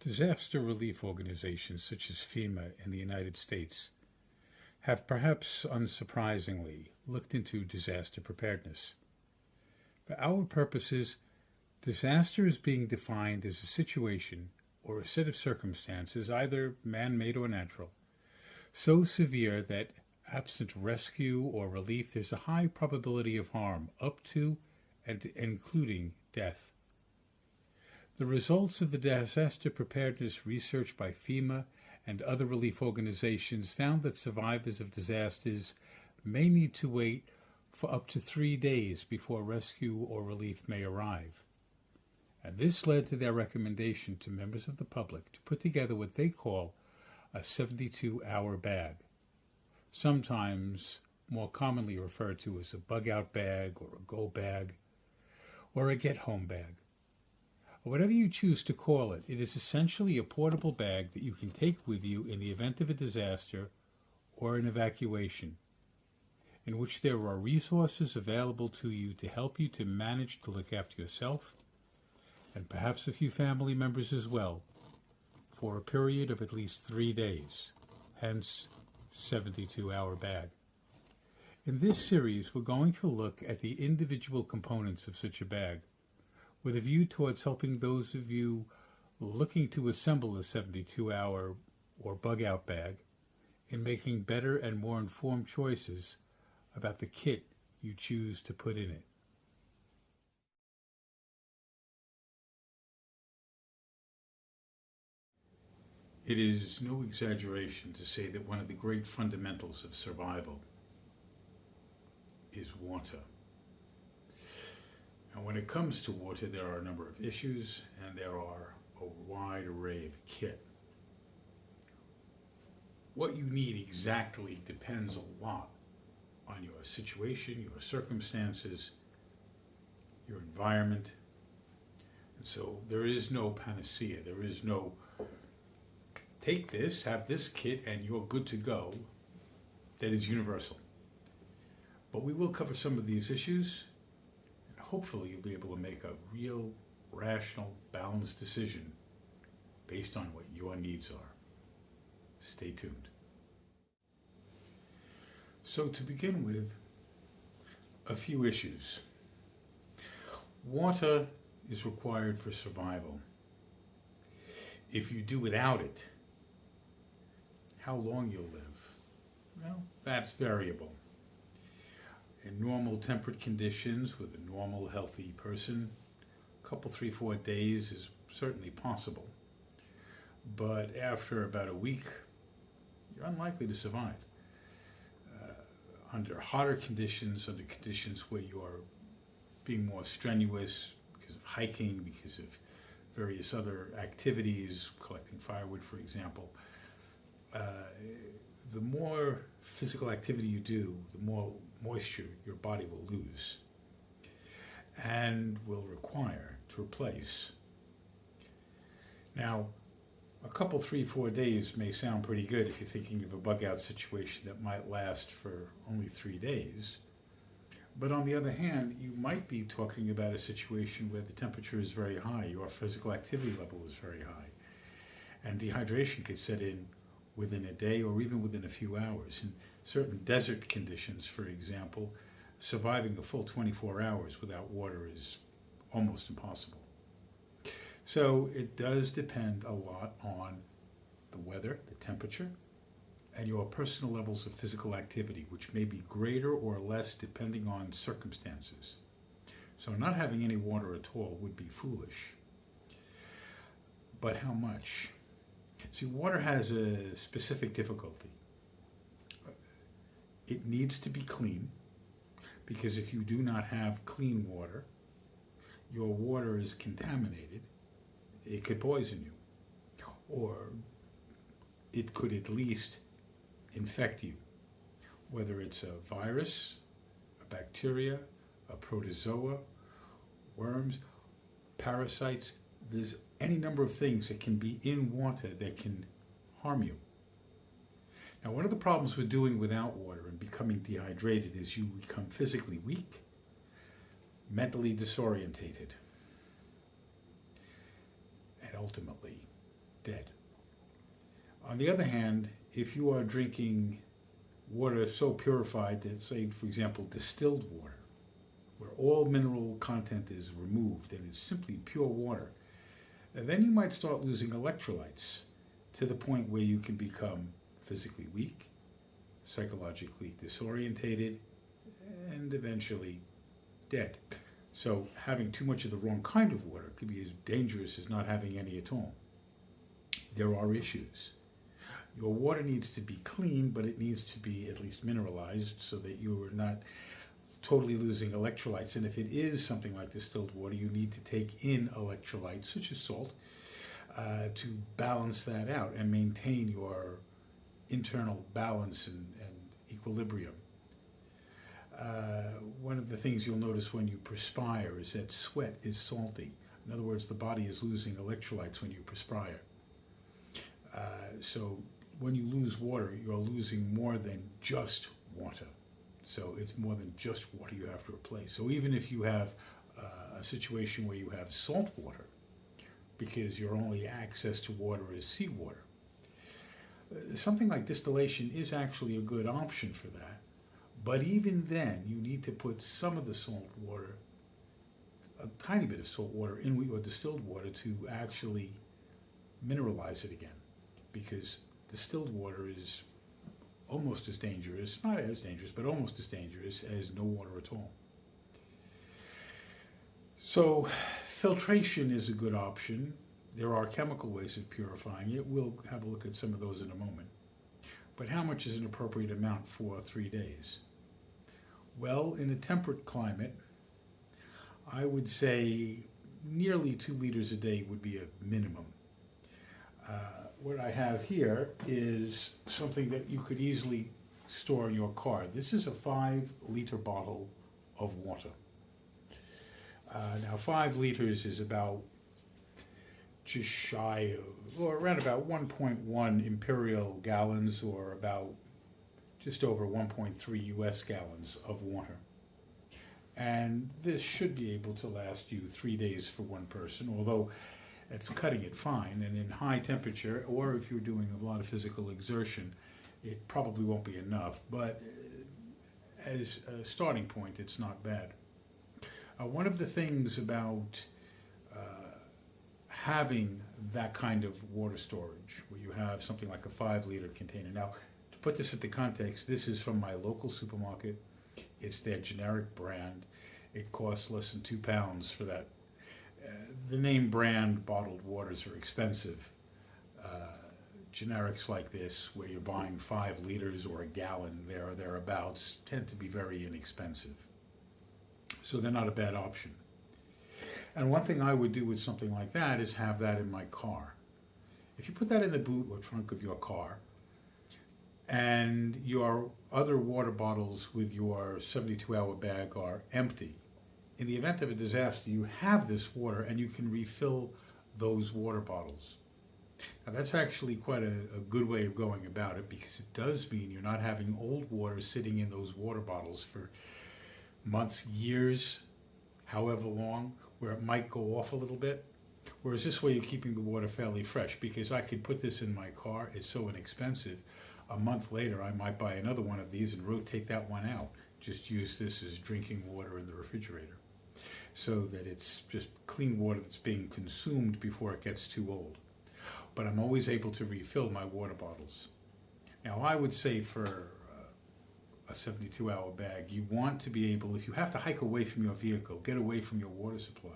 Disaster relief organizations such as FEMA in the United States have perhaps unsurprisingly looked into disaster preparedness. For our purposes, disaster is being defined as a situation or a set of circumstances, either man-made or natural, so severe that absent rescue or relief, there's a high probability of harm, up to and including death. The results of the disaster preparedness research by FEMA and other relief organizations found that survivors of disasters may need to wait for up to 3 days before rescue or relief may arrive. And this led to their recommendation to members of the public to put together what they call a 72-hour bag, sometimes more commonly referred to as a bug-out bag or a go bag or a get-home bag. Whatever you choose to call it, it is essentially a portable bag that you can take with you in the event of a disaster or an evacuation, in which there are resources available to you to help you to manage to look after yourself and perhaps a few family members as well for a period of at least 3 days, hence 72-hour bag. In this series, we're going to look at the individual components of such a bag, with a view towards helping those of you looking to assemble a 72-hour or bug-out bag in making better and more informed choices about the kit you choose to put in it. It is no exaggeration to say that one of the great fundamentals of survival is water. And when it comes to water, there are a number of issues, and there are a wide array of kit. What you need exactly depends a lot on your situation, your circumstances, your environment. And so there is no panacea. There is no take this, have this kit, and you're good to go. That is universal. But we will cover some of these issues. Hopefully you'll be able to make a real, rational, balanced decision based on what your needs are. Stay tuned. So to begin with, a few issues. Water is required for survival. If you do without it, how long you'll live? Well, that's variable. In normal temperate conditions with a normal healthy person, a couple, 3, 4 days is certainly possible. But after about a week, you're unlikely to survive. Under hotter conditions, under conditions where you are being more strenuous because of hiking, because of various other activities, collecting firewood, for example, the more physical activity you do, the more moisture your body will lose and will require to replace. Now, a couple, 3, 4 days may sound pretty good if you're thinking of a bug-out situation that might last for only 3 days. But on the other hand, you might be talking about a situation where the temperature is very high, your physical activity level is very high, and dehydration could set in within a day or even within a few hours. In certain desert conditions, for example, surviving a full 24 hours without water is almost impossible. So it does depend a lot on the weather, the temperature, and your personal levels of physical activity, which may be greater or less depending on circumstances. So not having any water at all would be foolish. But how much? See, water has a specific difficulty. It needs to be clean, because if you do not have clean water, your water is contaminated. It could poison you, or it could at least infect you, whether it's a virus, a bacteria, a protozoa, worms, parasites. There's any number of things that can be in water that can harm you. Now, one of the problems with doing without water and becoming dehydrated is you become physically weak, mentally disorientated, and ultimately dead. On the other hand, if you are drinking water so purified that, say, for example, distilled water, where all mineral content is removed and it's simply pure water, then you might start losing electrolytes to the point where you can become physically weak, psychologically disorientated, and eventually dead. So having too much of the wrong kind of water could be as dangerous as not having any at all. There are issues. Your water needs to be clean, but it needs to be at least mineralized so that you are not totally losing electrolytes. And if it is something like distilled water, you need to take in electrolytes, such as salt, to balance that out and maintain your internal balance and equilibrium. One of the things you'll notice when you perspire is that sweat is salty. In other words, the body is losing electrolytes when you perspire. So when you lose water, you're losing more than just water. So it's more than just water you have to replace. So even if you have a situation where you have salt water, because your only access to water is seawater, something like distillation is actually a good option for that. But even then, you need to put some of the salt water, a tiny bit of salt water in your distilled water to actually mineralize it again, because distilled water is almost as dangerous, not as dangerous, but almost as dangerous as no water at all. So filtration is a good option. There are chemical ways of purifying it. We'll have a look at some of those in a moment. But how much is an appropriate amount for 3 days? Well, in a temperate climate, I would say nearly 2 liters a day would be a minimum. What I have here is something that you could easily store in your car. This is a 5-liter bottle of water. Now 5 liters is about just shy of, or around about 1.1 imperial gallons, or about just over 1.3 US gallons of water. And this should be able to last you 3 days for one person, although it's cutting it fine. And in high temperature, or if you're doing a lot of physical exertion, it probably won't be enough. But as a starting point, it's not bad. One of the things about having that kind of water storage, where you have something like a 5-liter container. Now, to put this into context, this is from my local supermarket. It's their generic brand. It costs less than £2 for that. The name brand bottled waters are expensive. Generics like this, where you're buying 5 liters or a gallon there or thereabouts, tend to be very inexpensive. So they're not a bad option. And one thing I would do with something like that is have that in my car. If you put that in the boot or trunk of your car, and your other water bottles with your 72-hour bag are empty, in the event of a disaster, you have this water and you can refill those water bottles. Now that's actually quite a good way of going about it, because it does mean you're not having old water sitting in those water bottles for months, years, however long, where it might go off a little bit. Whereas this way you're keeping the water fairly fresh, because I could put this in my car, it's so inexpensive. A month later I might buy another one of these and rotate that one out. Just use this as drinking water in the refrigerator, so that it's just clean water that's being consumed before it gets too old. But I'm always able to refill my water bottles. Now I would say for a 72-hour bag, you want to be able, if you have to hike away from your vehicle, get away from your water supply,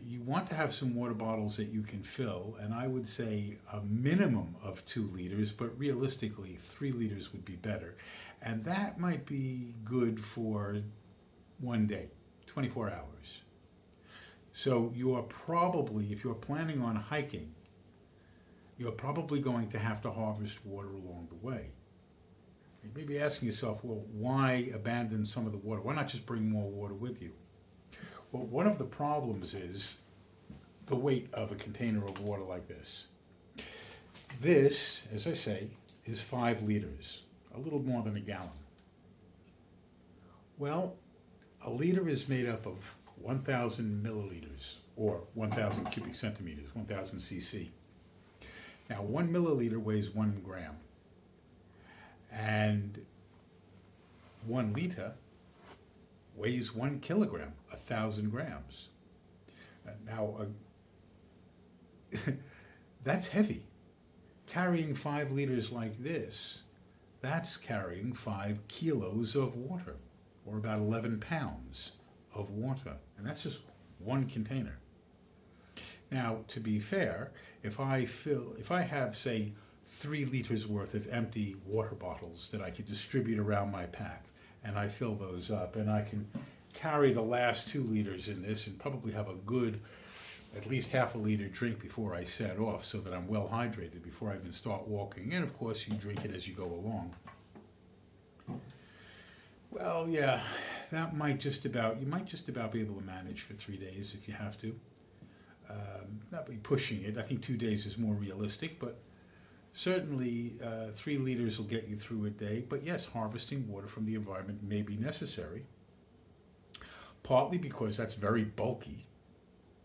you want to have some water bottles that you can fill, and I would say a minimum of 2 liters, but realistically 3 liters would be better. And that might be good for one day, 24 hours. So you are probably, if you're planning on hiking, you're probably going to have to harvest water along the way. You may be asking yourself, well, why abandon some of the water? Why not just bring more water with you? Well, one of the problems is the weight of a container of water like this. This, as I say, is 5 liters, a little more than a gallon. Well, a liter is made up of 1,000 milliliters, or 1,000 cubic centimeters, 1,000 cc. Now, 1 milliliter weighs 1 gram, and 1 liter weighs 1 kilogram, 1,000 grams. Now, that's heavy. Carrying 5 liters like this, that's carrying 5 kilos of water, or about 11 pounds of water. And that's just one container. Now, to be fair, if I have, say, 3 liters worth of empty water bottles that I could distribute around my pack, and I fill those up, and I can carry the last 2 liters in this and probably have a good, at least half a liter drink before I set off, so that I'm well hydrated before I even start walking. And of course, you drink it as you go along. Well, yeah, that might just about, you might just about be able to manage for 3 days if you have to. Not be pushing it. I think 2 days is more realistic, but certainly 3 liters will get you through a day. But yes, harvesting water from the environment may be necessary, partly because that's very bulky,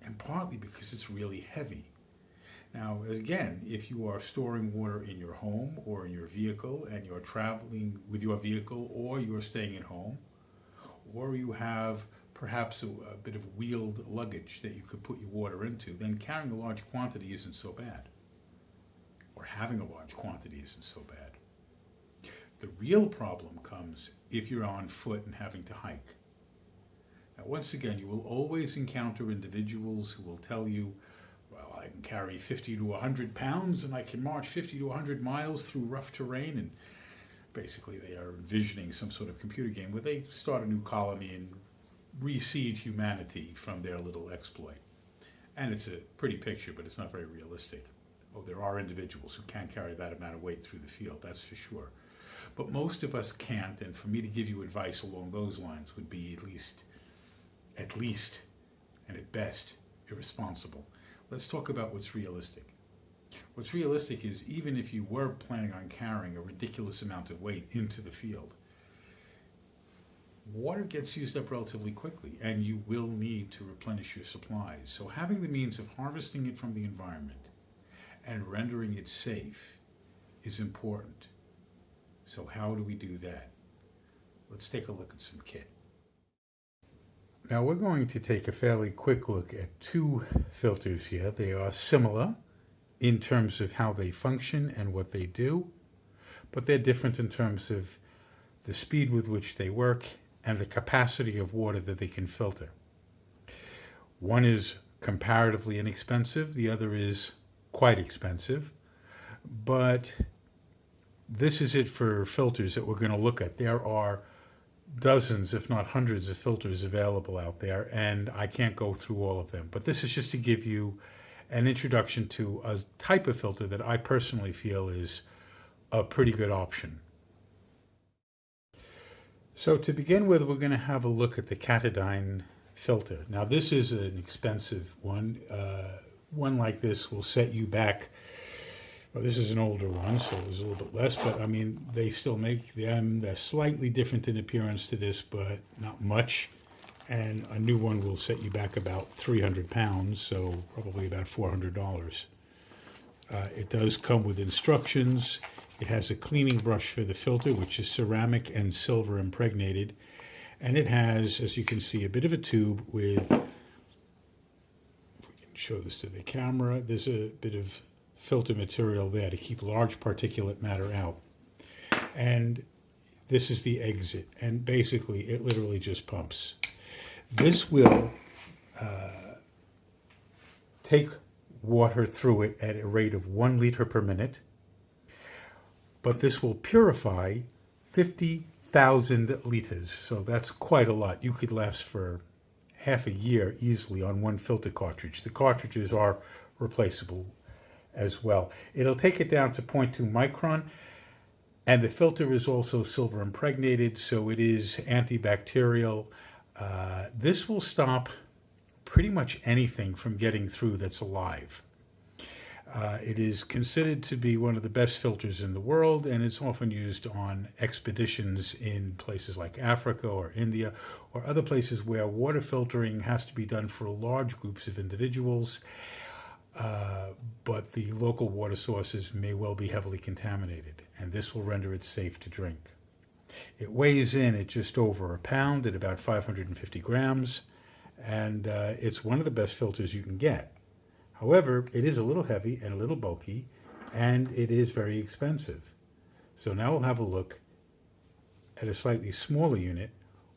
and partly because it's really heavy. Now, again, if you are storing water in your home or in your vehicle, and you're traveling with your vehicle, or you're staying at home, or you have perhaps a bit of wheeled luggage that you could put your water into, then carrying a large quantity isn't so bad. Or having a large quantity isn't so bad. The real problem comes if you're on foot and having to hike. Now, once again, you will always encounter individuals who will tell you, well, I can carry 50 to 100 pounds and I can march 50 to 100 miles through rough terrain. And basically they are envisioning some sort of computer game where they start a new colony and reseed humanity from their little exploit. And it's a pretty picture, but it's not very realistic. Oh, there are individuals who can carry that amount of weight through the field, that's for sure. But most of us can't, and for me to give you advice along those lines would be at least, and at best, irresponsible. Let's talk about what's realistic. What's realistic is, even if you were planning on carrying a ridiculous amount of weight into the field, water gets used up relatively quickly, and you will need to replenish your supplies. So having the means of harvesting it from the environment and rendering it safe is important. So how do we do that? Let's take a look at some kit. Now we're going to take a fairly quick look at 2 filters here. They are similar in terms of how they function and what they do, but they're different in terms of the speed with which they work and the capacity of water that they can filter. One is comparatively inexpensive, the other is quite expensive, but this is it for filters that we're going to look at. There are dozens, if not hundreds, of filters available out there, and I can't go through all of them. But this is just to give you an introduction to a type of filter that I personally feel is a pretty good option. So to begin with, we're going to have a look at the Katadyn filter. Now this is an expensive one. One like this will set you back. Well, this is an older one, so it was a little bit less, but I mean, they still make them. They're slightly different in appearance to this, but not much. And a new one will set you back about 300 pounds, so probably about $400. It does come with instructions. It has a cleaning brush for the filter, which is ceramic and silver impregnated. And it has, as you can see, a bit of a tube with, if we can show this to the camera, there's a bit of filter material there to keep large particulate matter out. And this is the exit, and basically it literally just pumps. This will take water through it at a rate of 1 liter per minute, but this will purify 50,000 liters, so that's quite a lot. You could last for half a year easily on one filter cartridge. The cartridges are replaceable as well. It'll take it down to 0.2 micron, and the filter is also silver impregnated, so it is antibacterial. This will stop pretty much anything from getting through that's alive. It is considered to be one of the best filters in the world, and it's often used on expeditions in places like Africa or India or other places where water filtering has to be done for large groups of individuals. but the local water sources may well be heavily contaminated, and this will render it safe to drink. It weighs in at just over a pound at about 550 grams, and it's one of the best filters you can get. However, it is a little heavy and a little bulky, and it is very expensive. So now we'll have a look at a slightly smaller unit,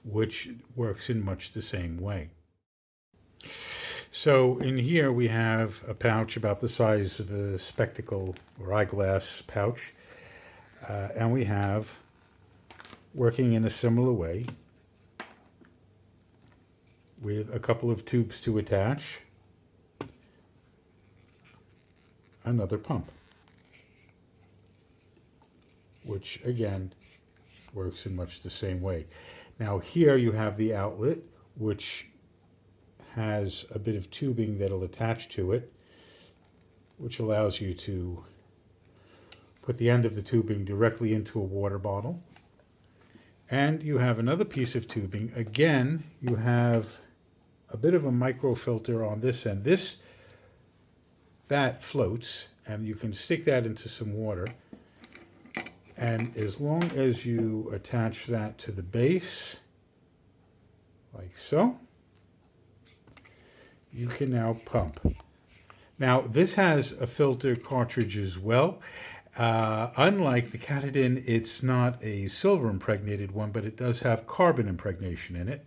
which works in much the same way. So in here we have a pouch about the size of a spectacle or eyeglass pouch, and we have, working in a similar way, with a couple of tubes to attach, another pump, which again works in much the same way. Now here you have the outlet, which has a bit of tubing that'll attach to it, which allows you to put the end of the tubing directly into a water bottle. And you have another piece of tubing. Again, you have a bit of a microfilter on this end. That floats, and you can stick that into some water. And as long as you attach that to the base, like so, you can now pump. Now, this has a filter cartridge as well. Unlike the Katadyn, it's not a silver impregnated one, but it does have carbon impregnation in it.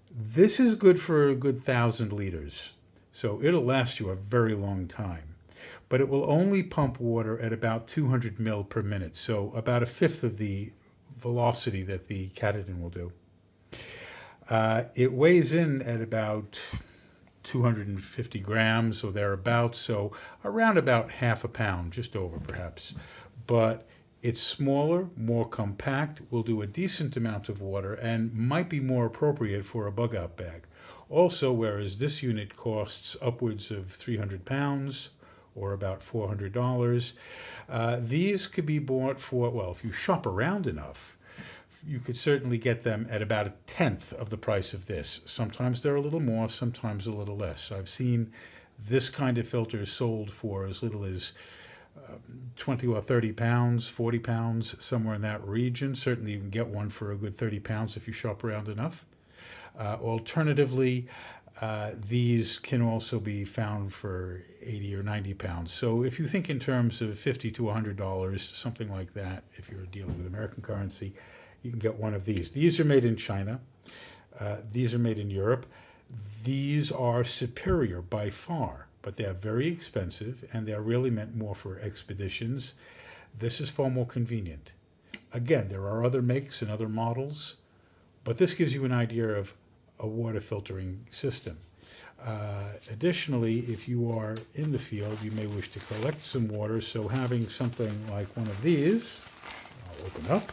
This is good for a good 1,000 liters, so it'll last you a very long time. But it will only pump water at about 200 mil per minute, so about a fifth of the velocity that the Katadyn will do. It weighs in at about 250 grams or thereabouts, so around about half a pound, just over perhaps. But it's smaller, more compact, will do a decent amount of water, and might be more appropriate for a bug-out bag. Also, whereas this unit costs upwards of 300 pounds, or about $400, these could be bought for, well, if you shop around enough, you could certainly get them at about a tenth of the price of this. Sometimes they're a little more, sometimes a little less. I've seen this kind of filter sold for as little as 20 or 30 pounds, 40 pounds, somewhere in that region. Certainly you can get one for a good 30 pounds if you shop around enough. Alternatively, these can also be found for 80 or 90 pounds. So if you think in terms of $50 to $100, something like that, if you're dealing with American currency, you can get one of these. These are made in China. These are made in Europe. These are superior by far, but they are very expensive, and they are really meant more for expeditions. This is far more convenient. Again, there are other makes and other models, but this gives you an idea of a water filtering system. Additionally, if you are in the field, you may wish to collect some water, so having something like one of these, I'll open up.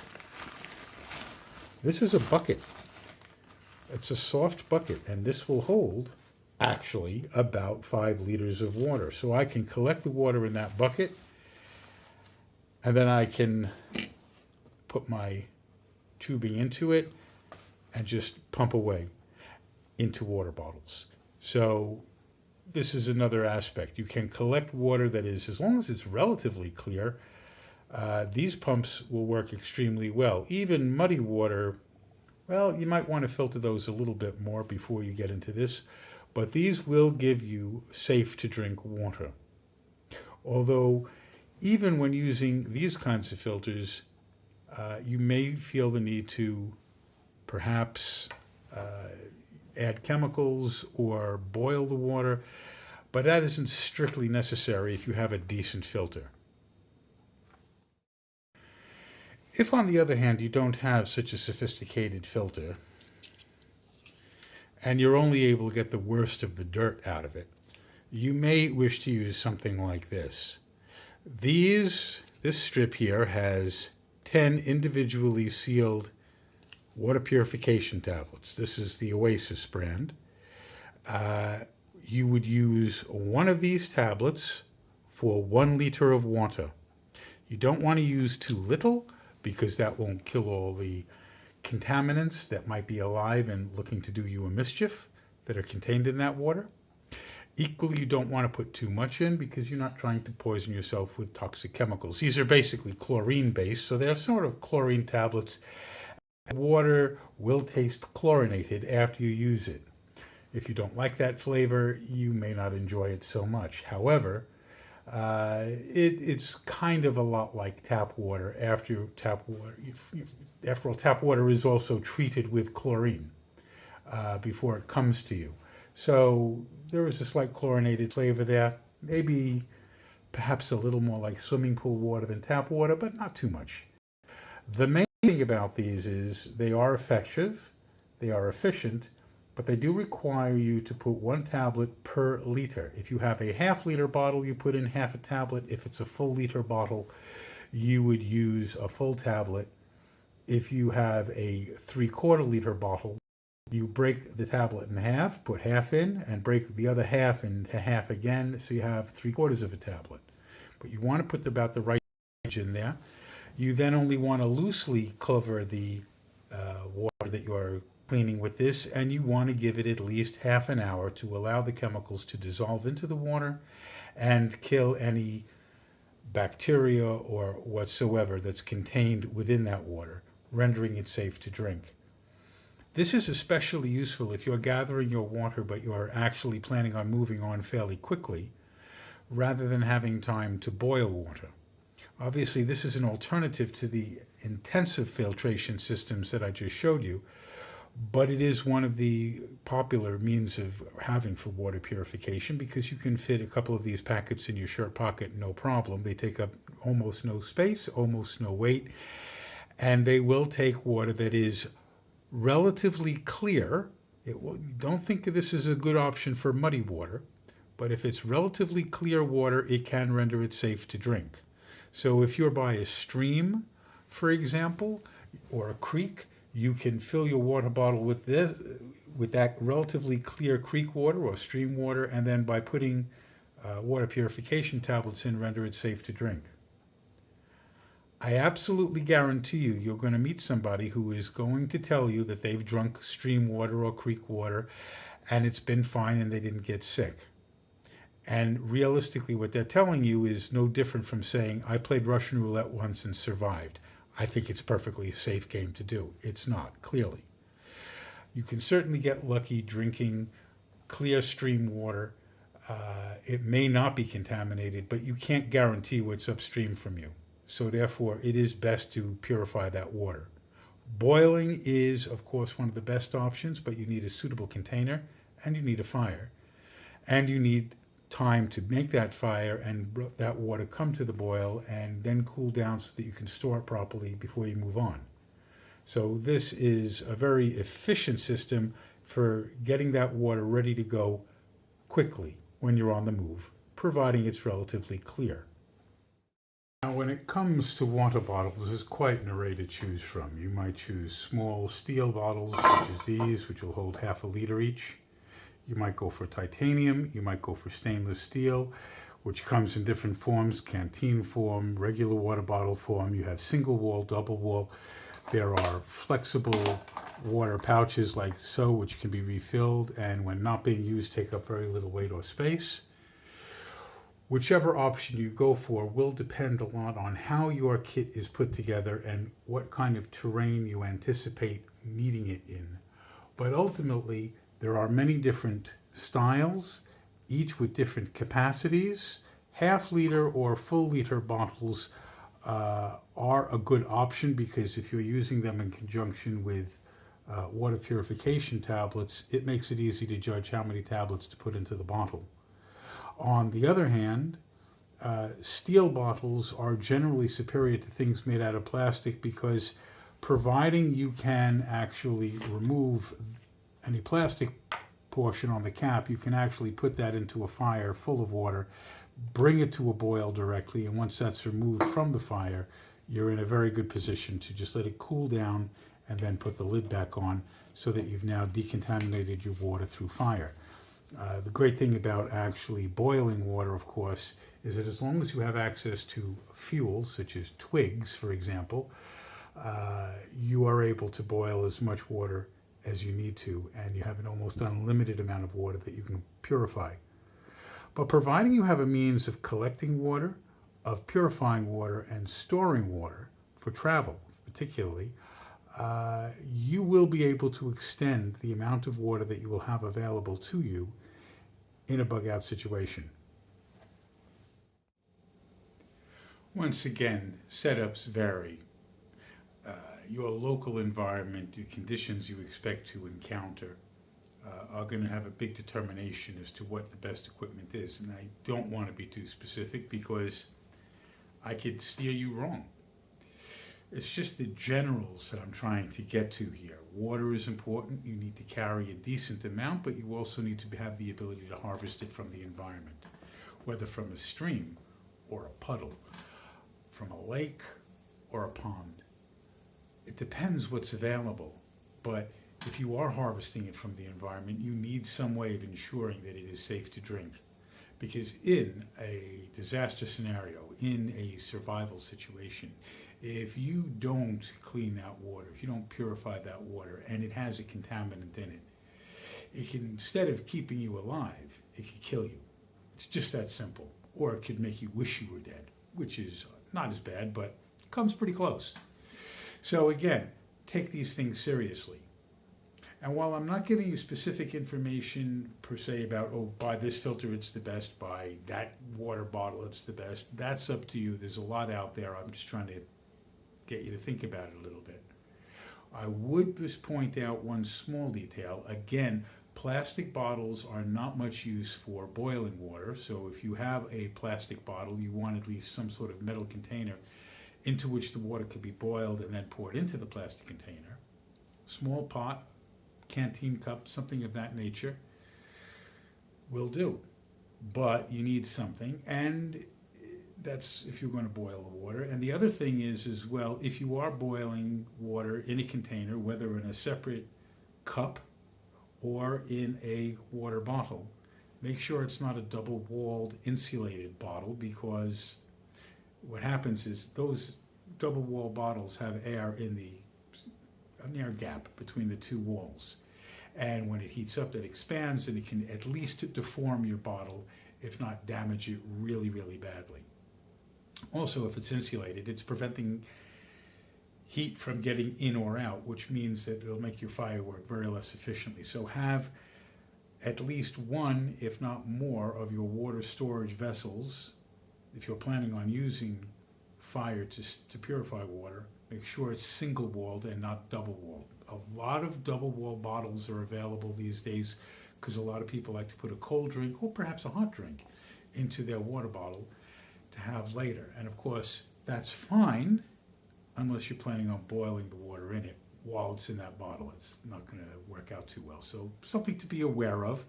This is a bucket. It's a soft bucket, and this will hold actually about 5 liters of water. So I can collect the water in that bucket, and then I can put my tubing into it and just pump away into water bottles. So this is another aspect. You can collect water that is, as long as it's relatively clear, these pumps will work extremely well. Even muddy water, well, you might want to filter those a little bit more before you get into this, but these will give you safe to drink water. Although, even when using these kinds of filters, you may feel the need to perhaps add chemicals or boil the water, but that isn't strictly necessary if you have a decent filter. If, on the other hand, you don't have such a sophisticated filter, and you're only able to get the worst of the dirt out of it, you may wish to use something like this. This strip here has 10 individually sealed water purification tablets. This is the Oasis brand. You would use one of these tablets for 1 liter of water. You don't want to use too little, because that won't kill all the contaminants that might be alive and looking to do you a mischief that are contained in that water. Equally, you don't want to put too much in because you're not trying to poison yourself with toxic chemicals. These are basically chlorine based, so they're sort of chlorine tablets. Water will taste chlorinated after you use it. If you don't like that flavor, you may not enjoy it so much. However, it's kind of a lot like tap water. After all, tap water is also treated with chlorine before it comes to you. So there is a slight chlorinated flavor there. Maybe perhaps a little more like swimming pool water than tap water, but not too much. The main thing about these is they are effective, they are efficient, but they do require you to put 1 tablet per liter. If you have a half-liter bottle, you put in half a tablet. If it's a full-liter bottle, you would use a full tablet. If you have a 3/4-liter bottle, you break the tablet in half, put half in, and break the other half into half again, so you have 3/4 of a tablet. But you want to put about the right in there. You then only want to loosely cover the water that you're cleaning with this, and you want to give it at least half an hour to allow the chemicals to dissolve into the water and kill any bacteria or whatsoever that's contained within that water, rendering it safe to drink. This is especially useful if you're gathering your water but you're actually planning on moving on fairly quickly, rather than having time to boil water. Obviously, this is an alternative to the intensive filtration systems that I just showed you, but it is one of the popular means of having for water purification because you can fit a couple of these packets in your shirt pocket, no problem. They take up almost no space, almost no weight, and they will take water that is relatively clear. Don't think of this as a good option for muddy water, but if it's relatively clear water, it can render it safe to drink. So if you're by a stream, for example, or a creek, you can fill your water bottle with that relatively clear creek water or stream water, and then by putting water purification tablets in, render it safe to drink. I absolutely guarantee you're going to meet somebody who is going to tell you that they've drunk stream water or creek water and it's been fine and they didn't get sick. And realistically, what they're telling you is no different from saying, I played Russian roulette once and survived. I think it's perfectly a safe game to do. It's not, clearly. You can certainly get lucky drinking clear stream water. It may not be contaminated, but you can't guarantee what's upstream from you. So therefore, it is best to purify that water. Boiling is, of course, one of the best options, but you need a suitable container, and you need a fire. And you need time to make that fire and that water come to the boil and then cool down so that you can store it properly before you move on. So this is a very efficient system for getting that water ready to go quickly when you're on the move, providing it's relatively clear. Now, when it comes to water bottles, there's quite an array to choose from. You might choose small steel bottles such as these, which will hold half a liter each. You might go for titanium, you might go for stainless steel, which comes in different forms, canteen form, regular water bottle form. You have single wall, double wall. There are flexible water pouches like so, which can be refilled and when not being used take up very little weight or space. Whichever option you go for will depend a lot on how your kit is put together and what kind of terrain you anticipate needing it in. But ultimately, there are many different styles, each with different capacities. Half-liter or full-liter bottles are a good option because if you're using them in conjunction with water purification tablets, it makes it easy to judge how many tablets to put into the bottle. On the other hand, steel bottles are generally superior to things made out of plastic because providing you can actually remove any plastic portion on the cap, you can actually put that into a fire full of water, bring it to a boil directly, and once that's removed from the fire, you're in a very good position to just let it cool down and then put the lid back on so that you've now decontaminated your water through fire. The great thing about actually boiling water, of course, is that as long as you have access to fuel, such as twigs, for example, you are able to boil as much water as you need to, and you have an almost unlimited amount of water that you can purify. But providing you have a means of collecting water, of purifying water, and storing water for travel, particularly, you will be able to extend the amount of water that you will have available to you in a bug out situation. Once again, setups vary. Your local environment, your conditions you expect to encounter are going to have a big determination as to what the best equipment is. And I don't want to be too specific because I could steer you wrong. It's just the generals that I'm trying to get to here. Water is important. You need to carry a decent amount, but you also need to have the ability to harvest it from the environment, whether from a stream or a puddle, from a lake or a pond. It depends what's available, but if you are harvesting it from the environment, you need some way of ensuring that it is safe to drink. Because in a disaster scenario, in a survival situation, if you don't clean that water, if you don't purify that water, and it has a contaminant in it, it can, instead of keeping you alive, it can kill you. It's just that simple. Or it could make you wish you were dead, which is not as bad, but comes pretty close. So again, take these things seriously. And while I'm not giving you specific information per se about, oh, buy this filter, it's the best, buy that water bottle, it's the best, that's up to you. There's a lot out there. I'm just trying to get you to think about it a little bit. I would just point out one small detail. Again, plastic bottles are not much use for boiling water. So if you have a plastic bottle, you want at least some sort of metal container into which the water could be boiled and then poured into the plastic container. Small pot, canteen cup, something of that nature will do. But you need something, and that's if you're going to boil the water. And the other thing is as well, if you are boiling water in a container, whether in a separate cup or in a water bottle, make sure it's not a double-walled insulated bottle, because what happens is those double-walled bottles have air in an air gap between the two walls. And when it heats up, that expands, and it can at least deform your bottle, if not damage it really, really badly. Also, if it's insulated, it's preventing heat from getting in or out, which means that it'll make your fire work very less efficiently. So have at least one, if not more, of your water storage vessels. If you're planning on using fire to purify water, make sure it's single-walled and not double-walled. A lot of double-walled bottles are available these days because a lot of people like to put a cold drink or perhaps a hot drink into their water bottle to have later. And of course, that's fine unless you're planning on boiling the water in it while it's in that bottle. It's not going to work out too well. So something to be aware of.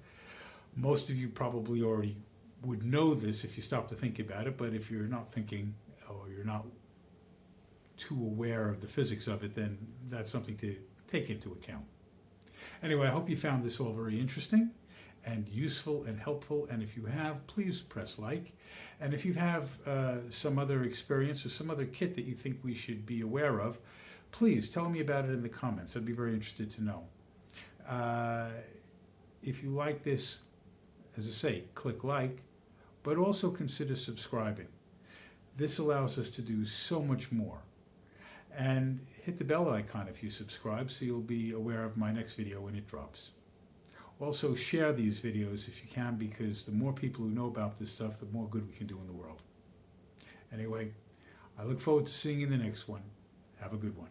Most of you probably already would know this if you stop to think about it, but if you're not thinking or you're not too aware of the physics of it, then that's something to take into account. Anyway, I hope you found this all very interesting and useful and helpful, and if you have, please press like. And if you have some other experience or some other kit that you think we should be aware of, please tell me about it in the comments. I'd be very interested to know. If you like this, as I say, click like, but also consider subscribing. This allows us to do so much more. And hit the bell icon if you subscribe so you'll be aware of my next video when it drops. Also share these videos if you can, because the more people who know about this stuff, the more good we can do in the world. Anyway, I look forward to seeing you in the next one. Have a good one.